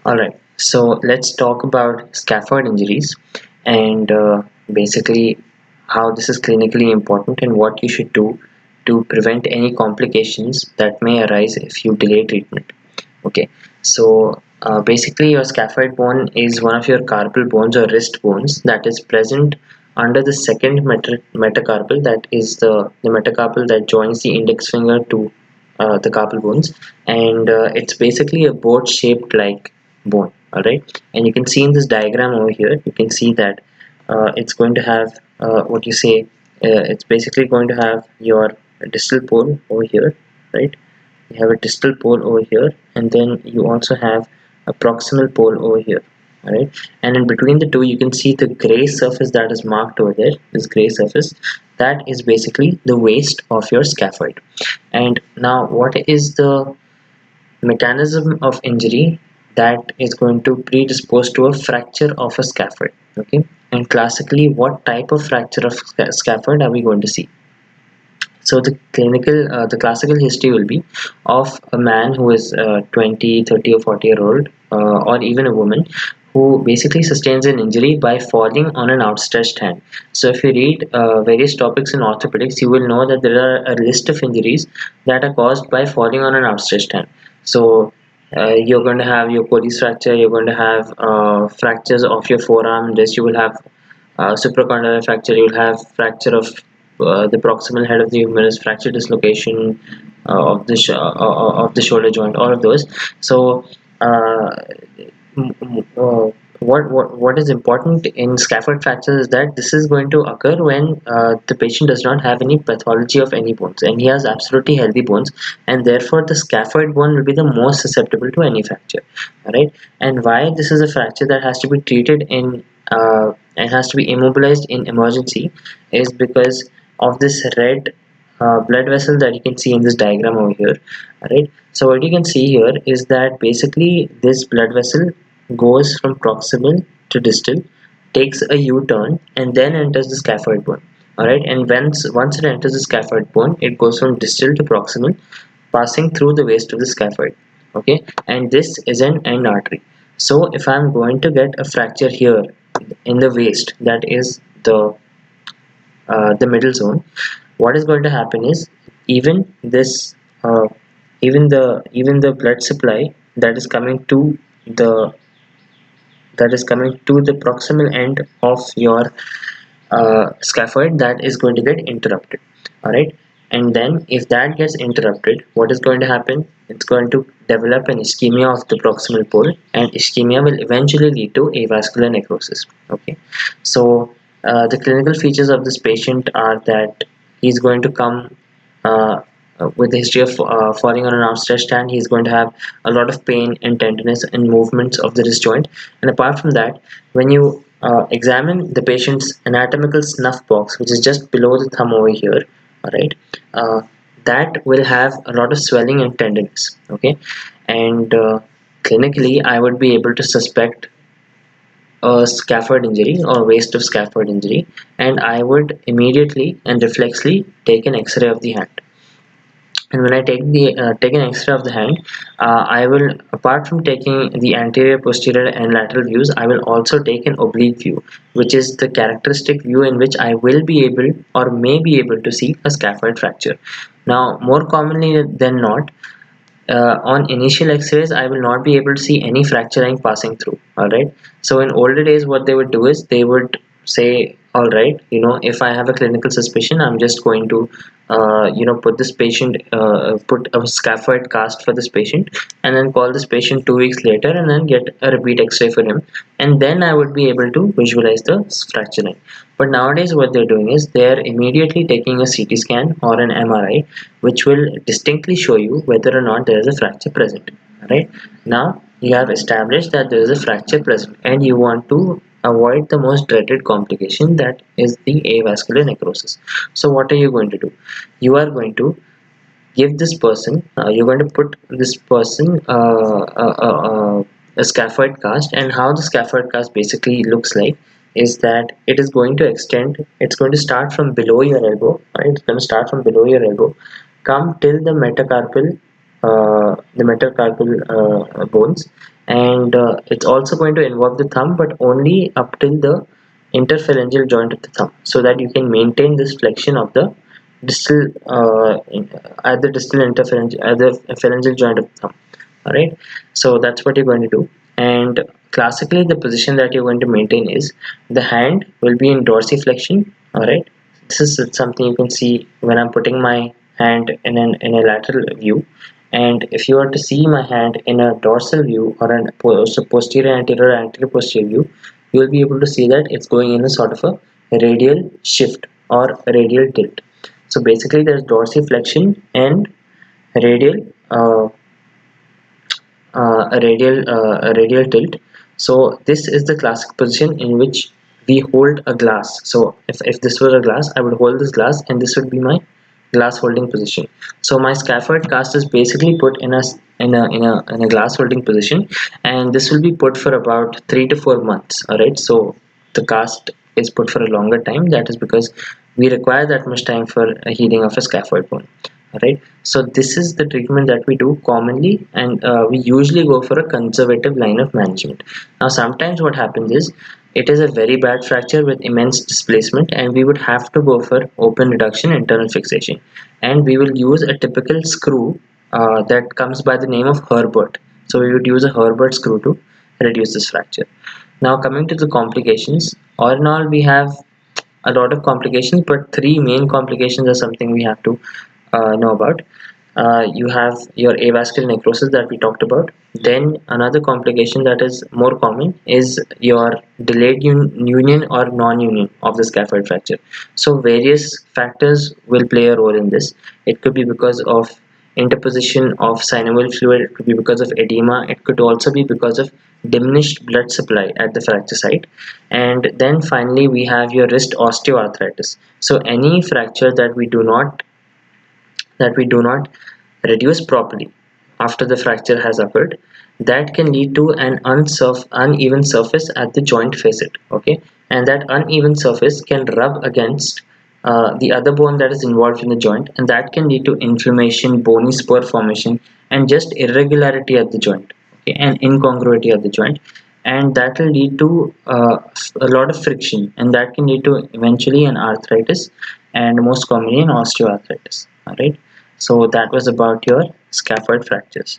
Alright, so let's talk about scaphoid injuries and basically how this is clinically important and what you should do to prevent any complications that may arise if you delay treatment. Okay, so basically your scaphoid bone is one of your carpal bones or wrist bones that is present under the second metacarpal, that is the metacarpal that joins the index finger to the carpal bones, and it's basically a boat shaped like bone. Alright, and you can see in this diagram over here, you can see that it's going to have what you say, it's basically going to have your distal pole over here, right? You have a distal pole over here, and then you also have a proximal pole over here. Alright, and in between the two you can see the gray surface that is marked over there. This gray surface, that is basically the waist of your scaphoid. And now what is the mechanism of injury that is going to predispose to a fracture of a scaphoid? Okay, and classically what type of fracture of scaphoid are we going to see? So the classical history will be of a man who is 20, 30 or 40-year old, or even a woman who basically sustains an injury by falling on an outstretched hand. So if you read various topics in orthopedics, you will know that there are a list of injuries that are caused by falling on an outstretched hand. So you're going to have your Achilles fracture, you're going to have fractures of your forearm and wrist, you will have supracondylar fracture, you will have fracture of the proximal head of the humerus, fracture dislocation of the shoulder joint, all of those. So uh, what is important in scaphoid fractures is that this is going to occur when the patient does not have any pathology of any bones and he has absolutely healthy bones, and therefore the scaphoid bone will be the most susceptible to any fracture. All right, and why this is a fracture that has to be treated in and has to be immobilized in emergency is because of this red blood vessel that you can see in this diagram over here. Alright, so what you can see here is that basically this blood vessel goes from proximal to distal, takes a U-turn, and then enters the scaphoid bone. Alright, and once it enters the scaphoid bone, it goes from distal to proximal, passing through the waist of the scaphoid. Okay, and this is an end artery. So if I'm going to get a fracture here in the waist, that is the middle zone, what is going to happen is even this even the blood supply that is coming to the the proximal end of your scaphoid, that is going to get interrupted. All right, and then if that gets interrupted, what is going to happen? It's going to develop an ischemia of the proximal pole, and ischemia will eventually lead to avascular necrosis. Okay, so the clinical features of this patient are that he's going to come uh, with a history of falling on an outstretched hand. He's going to have a lot of pain and tenderness and movements of the wrist joint. And apart from that, when you examine the patient's anatomical snuff box, which is just below the thumb over here, all right, uh, that will have a lot of swelling and tenderness. Okay, and clinically, I would be able to suspect a scaphoid injury or waste of scaphoid injury, and I would immediately and reflexly take an X-ray of the hand. And when I take an X-ray of the hand, I will, apart from taking the anterior, posterior, and lateral views, I will also take an oblique view, which is the characteristic view in which I will be able or may be able to see a scaphoid fracture. Now, more commonly than not, on initial X-rays, I will not be able to see any fracture line passing through. All right. So in older days, what they would do is they would say, all right, if I have a clinical suspicion, I'm just going to, put this patient, put a scaphoid cast for this patient, and then call this patient 2 weeks later, and then get a repeat X-ray for him, and then I would be able to visualize the fracture line. But nowadays, what they're doing is they're immediately taking a CT scan or an MRI, which will distinctly show you whether or not there is a fracture present. Right now, you have established that there is a fracture present, and you want to avoid the most dreaded complication, that is the avascular necrosis. So, what are you going to do? You are going to give this person, you're going to put this person a scaphoid cast, and how the scaphoid cast basically looks like is that it is going to extend, it's going to start from below your elbow, right? It's going to start from below your elbow, come till the metacarpal bones, and it's also going to involve the thumb, but only up till the interphalangeal joint of the thumb, so that you can maintain this flexion of the distal at the distal interphalangeal at the phalangeal joint of the thumb. All right, so that's what you're going to do. And classically, the position that you're going to maintain is the hand will be in dorsiflexion. All right, this is something you can see when I'm putting my hand in a lateral view. And if you are to see my hand in a dorsal view or an posterior anterior or anterior posterior view, you will be able to see that it's going in a sort of a radial shift or a radial tilt. So basically, there's dorsiflexion and radial a radial tilt. So this is the classic position in which we hold a glass. So if this was a glass, I would hold this glass and this would be my glass holding position. So my scaphoid cast is basically put in a glass holding position, and this will be put for about 3 to 4 months. All right, so the cast is put for a longer time. That is because we require that much time for a healing of a scaphoid bone. Right, so this is the treatment that we do commonly, and we usually go for a conservative line of management. Now sometimes what happens is it is a very bad fracture with immense displacement, and we would have to go for open reduction internal fixation, and we will use a typical screw that comes by the name of Herbert. So we would use a Herbert screw to reduce this fracture. Now coming to the complications, all in all we have a lot of complications, but three main complications are something we have to know about. You have your avascular necrosis that we talked about. Then another complication that is more common is your delayed union or non-union of the scaphoid fracture. So various factors will play a role in this. It could be because of interposition of synovial fluid, it could be because of edema, it could also be because of diminished blood supply at the fracture site. And then finally we have your wrist osteoarthritis. So any fracture that we do not reduce properly after the fracture has occurred, that can lead to an uneven surface at the joint facet. Okay, and that uneven surface can rub against the other bone that is involved in the joint, and that can lead to inflammation, bony spur formation, and just irregularity at the joint. Okay, and incongruity at the joint, and that will lead to a lot of friction, and that can lead to eventually an arthritis, and most commonly an osteoarthritis. All right, so that was about your scaphoid fractures.